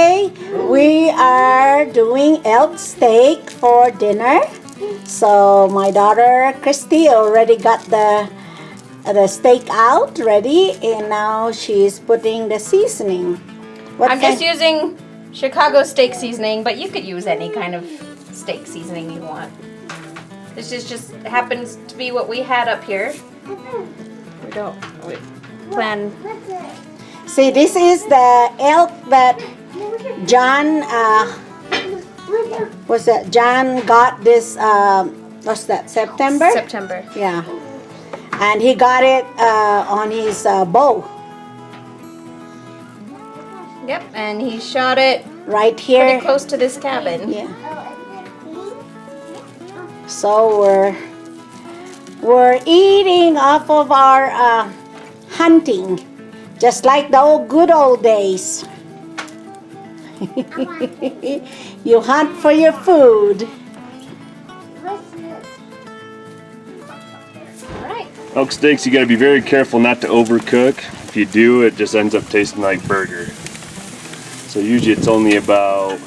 today we are doing elk steak for dinner. So my daughter Kristy already got the steak out ready, and now she's putting the seasoning. I'm just using Chicago steak seasoning, but you could use any kind of steak seasoning you want. This just happens to be what we had up here. We plan. See, this is the elk that John John got this what's that, September? September. Yeah. And he got it on his bow. Yep, and he shot it right here. pretty close to this cabin. Yeah. So we're eating off of our hunting, just like the good old days. You hunt for your food. Alright. Elk steaks, you got to be very careful not to overcook. If you do, it just ends up tasting like burger. So usually it's only about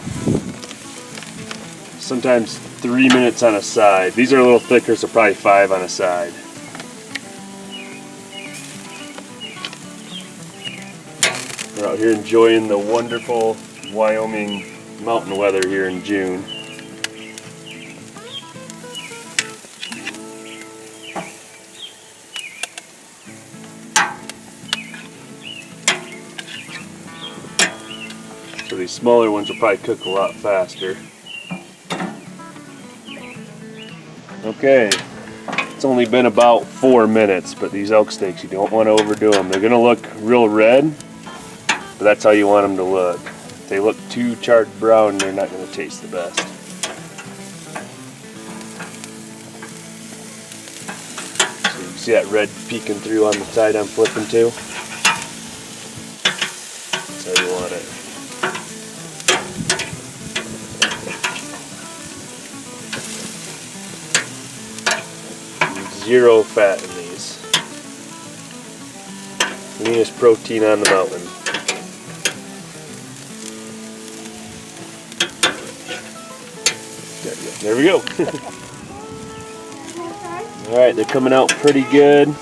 sometimes 3 minutes on a side. These are a little thicker, so probably 5 on a side. We're out here enjoying the wonderful Wyoming mountain weather here in June. So these smaller ones will probably cook a lot faster. Okay, it's only been about 4 minutes, but these elk steaks, you don't want to overdo them. They're going to look real red, but that's how you want them to look. If they look too charred brown, they're not going to taste the best. So you can see that red peeking through on the side I'm flipping to. That's how you want it. Zero fat in these. Leanest protein on the mountain. There we go. Alright, they're coming out pretty good.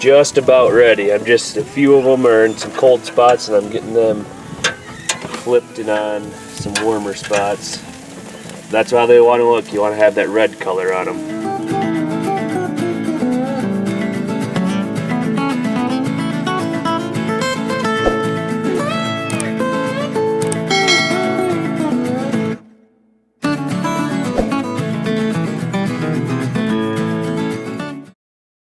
Just about ready. I'm just, a few of them are in some cold spots and I'm getting them flipped and on some warmer spots. That's how they want to look. You want to have that red color on them.